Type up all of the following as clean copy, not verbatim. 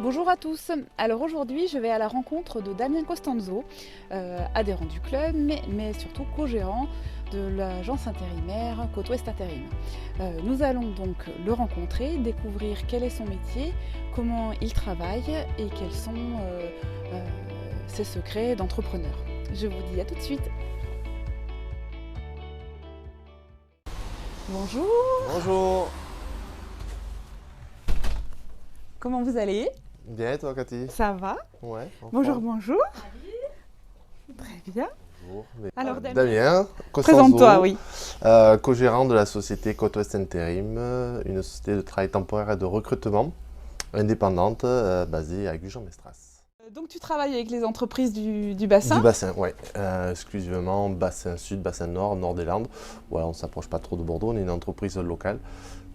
Bonjour à tous. Alors aujourd'hui, je vais à la rencontre de Damien Costanzo, adhérent du club, mais surtout co-gérant de l'agence intérimaire Côte Ouest Intérim. Nous allons donc le rencontrer, découvrir quel est son métier, comment il travaille et quels sont ses secrets d'entrepreneur. Je vous dis à tout de suite. Bonjour. Bonjour. Comment vous allez? Bien et toi, Cathy? Ça va? Ouais. Bonjour, bonjour. Très bien. Bonjour. Alors Damien Costanzo, présente-toi, oui. Co-gérant de la société Côte Ouest Intérim, une société de travail temporaire et de recrutement indépendante basée à Gujan-Mestras. Donc tu travailles avec les entreprises du bassin? Du bassin, oui. Exclusivement bassin sud, bassin nord, nord des Landes. Voilà, on ne s'approche pas trop de Bordeaux, on est une entreprise locale.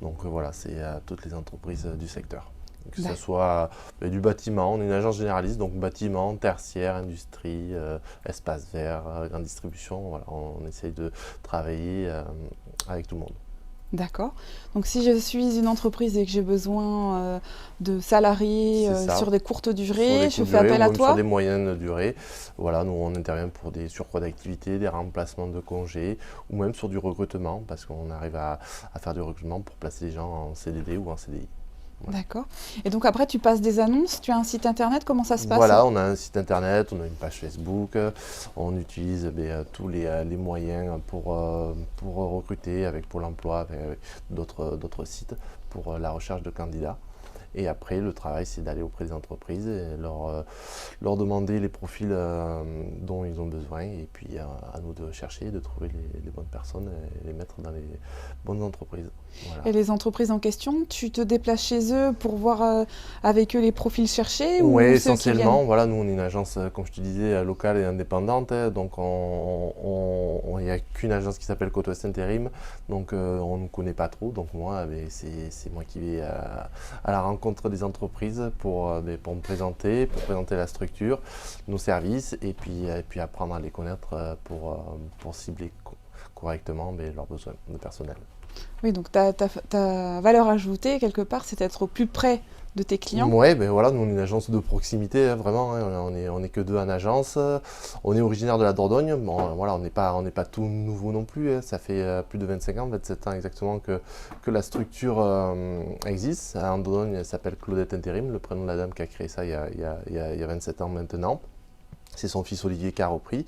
Donc voilà, c'est toutes les entreprises du secteur. Que ce soit du bâtiment, on est une agence généraliste, donc bâtiment, tertiaire, industrie, espace vert, grande distribution. Voilà, on essaye de travailler avec tout le monde. D'accord. Donc si je suis une entreprise et que j'ai besoin de salariés sur des courtes durées, je fais appel à toi? Sur des moyennes durées. Voilà, nous on intervient pour des surcroîts d'activité, des remplacements de congés ou même sur du recrutement parce qu'on arrive à faire du recrutement pour placer les gens en CDD ou en CDI. Ouais. D'accord. Et donc après, tu passes des annonces, tu as un site internet, comment ça se passe? Voilà, on a un site internet, on a une page Facebook, on utilise tous les moyens pour recruter avec Pôle emploi, avec d'autres sites pour la recherche de candidats. Et après, le travail, c'est d'aller auprès des entreprises et leur demander les profils dont ils ont besoin. Et puis, à nous de chercher, de trouver les bonnes personnes et les mettre dans les bonnes entreprises. Voilà. Et les entreprises en question, tu te déplaces chez eux pour voir avec eux les profils cherchés? Oui, ou essentiellement. Voilà, nous, on est une agence, comme je te disais, locale et indépendante. Donc, il n'y a qu'une agence qui s'appelle Côte Ouest Intérim. Donc, on ne nous connaît pas trop. Donc, moi, c'est moi qui vais à la rencontre des entreprises pour me présenter, la structure, nos services et puis apprendre à les connaître pour cibler correctement leurs besoins de personnel. Oui, donc ta valeur ajoutée, quelque part, c'est d'être au plus près de tes clients. Oui, voilà, nous on est une agence de proximité, vraiment, hein, on est que deux en agence. On est originaire de la Dordogne. Bon, voilà, on n'est pas tout nouveau non plus, hein. Ça fait plus de 25 ans, 27 ans exactement que la structure existe. En Dordogne, elle s'appelle Claudette Intérim, le prénom de la dame qui a créé ça il y a 27 ans maintenant. C'est son fils Olivier qui a repris.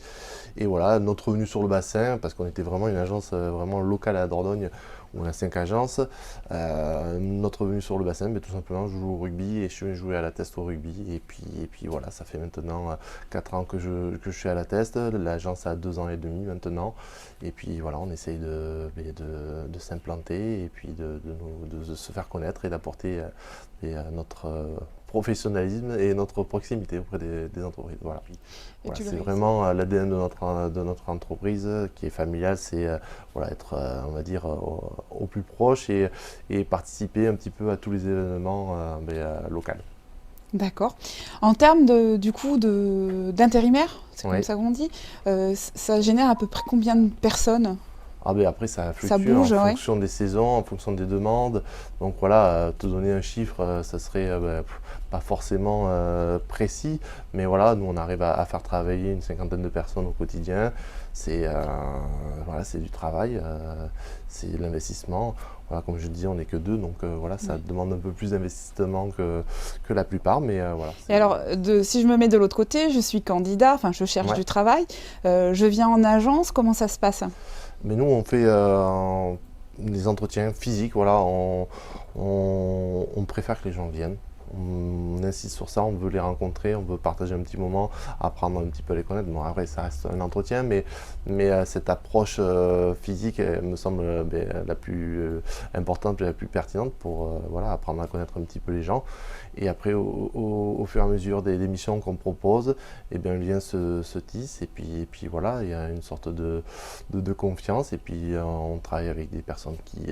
Et voilà, notre venue sur le bassin, parce qu'on était vraiment une agence vraiment locale à la Dordogne, où on a 5 agences. Notre venue sur le bassin, tout simplement, je joue au rugby et je suis joué à la Teste au rugby. Et puis voilà, ça fait maintenant 4 ans que je suis à la Teste. L'agence a 2 ans et demi maintenant. Et puis voilà, on essaye de s'implanter et puis de se faire connaître et d'apporter notre professionnalisme et notre proximité auprès des entreprises. Voilà. C'est vraiment l'ADN de notre entreprise qui est familiale, c'est être on va dire au plus proche et participer un petit peu à tous les événements locaux. D'accord. En termes d'intérimaire, c'est comme ça qu'on dit, ça génère à peu près combien de personnes? Après, ça fluctue en fonction des saisons, en fonction des demandes. Donc voilà, te donner un chiffre, ça serait pas forcément précis. Mais voilà, nous, on arrive à faire travailler une 50aine de personnes au quotidien. C'est du travail, c'est de l'investissement. Voilà, comme je dis, on n'est que deux, donc ça demande un peu plus d'investissement que la plupart. Mais voilà. Et alors, si je me mets de l'autre côté, je suis candidat, enfin je cherche du travail, je viens en agence, comment ça se passe? Mais nous, on fait des entretiens physiques. Voilà, on préfère que les gens viennent. On insiste sur ça, on veut les rencontrer, on veut partager un petit moment, apprendre un petit peu à les connaître. Bon, après, ça reste un entretien, mais cette approche physique me semble la plus importante et la plus pertinente pour apprendre à connaître un petit peu les gens. Et après, au fur et à mesure des missions qu'on propose, le lien se tisse et puis voilà, il y a une sorte de confiance et puis on travaille avec des personnes qui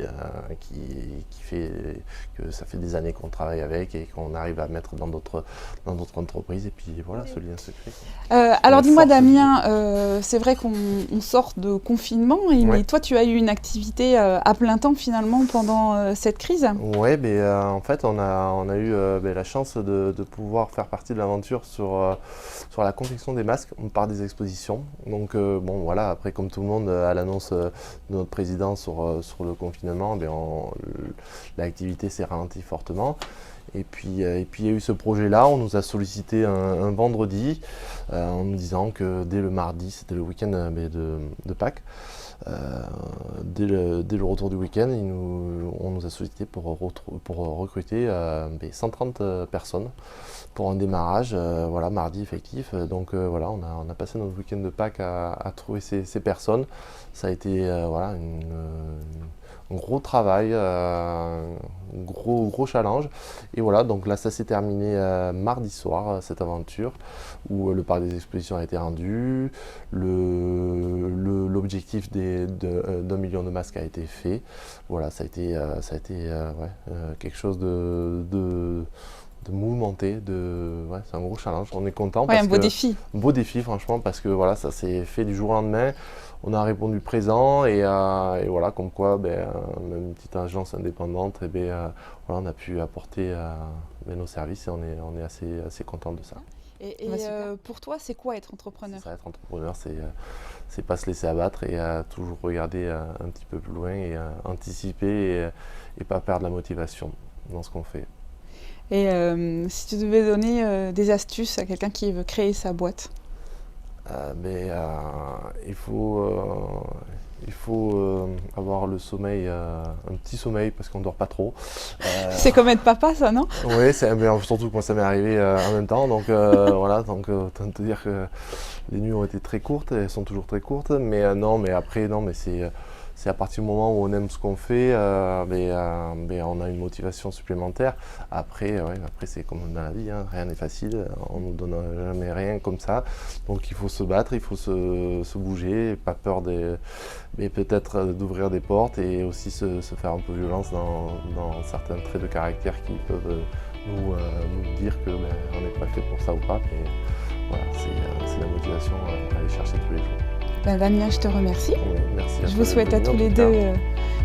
fait que ça fait des années qu'on travaille avec et qu'on on arrive à mettre dans d'autres entreprises et puis voilà, ce lien se crée. Alors dis-moi Damien, c'est vrai qu'on sort de confinement, mais toi tu as eu une activité à plein temps finalement pendant cette crise. Oui, en fait on a eu la chance de pouvoir faire partie de l'aventure sur la confection des masques par des expositions. Donc bon voilà, après comme tout le monde, à l'annonce de notre président sur le confinement, l'activité s'est ralentie fortement. Et puis il y a eu ce projet-là, on nous a sollicité un vendredi en nous disant que dès le mardi, c'était le week-end de Pâques, dès le retour du week-end, on nous a sollicité pour recruter 130 personnes pour un démarrage, mardi effectif. Donc voilà, on a passé notre week-end de Pâques à trouver ces personnes. Ça a été un gros travail, un gros challenge. Et voilà, donc là ça s'est terminé mardi soir, cette aventure, où le parc des expositions a été rendu, l'objectif d'1 million de masques a été fait. Voilà, ça a été quelque chose de mouvementé, c'est un gros challenge, on est content. Un beau défi. Un beau défi franchement, parce que voilà, ça s'est fait du jour au lendemain. On a répondu présent et voilà, comme quoi même une petite agence indépendante, on a pu apporter nos services et on est assez content de ça. Et pour toi, c'est quoi être entrepreneur? Être entrepreneur, c'est pas se laisser abattre et toujours regarder un petit peu plus loin et anticiper et pas perdre la motivation dans ce qu'on fait. Et si tu devais donner des astuces à quelqu'un qui veut créer sa boîte? Il faut avoir le sommeil, un petit sommeil parce qu'on dort pas trop. C'est comme être papa, ça, non? Oui, surtout quand ça m'est arrivé en même temps. Donc voilà, autant te dire que les nuits ont été très courtes, elles sont toujours très courtes. Mais c'est à partir du moment où on aime ce qu'on fait, on a une motivation supplémentaire. Après c'est comme dans la vie, hein, rien n'est facile, on ne nous donne jamais rien comme ça. Donc il faut se battre, il faut se bouger, pas peur peut-être d'ouvrir des portes et aussi se faire un peu violence dans certains traits de caractère qui peuvent nous dire que on n'est pas fait pour ça ou pas. Mais voilà, c'est la motivation à aller chercher tous les jours. Damien, je te remercie. Oui, merci. Je vous souhaite à tous les deux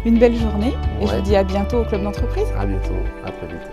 une belle journée et je vous dis à bientôt au Club d'entreprise. À bientôt, à très vite.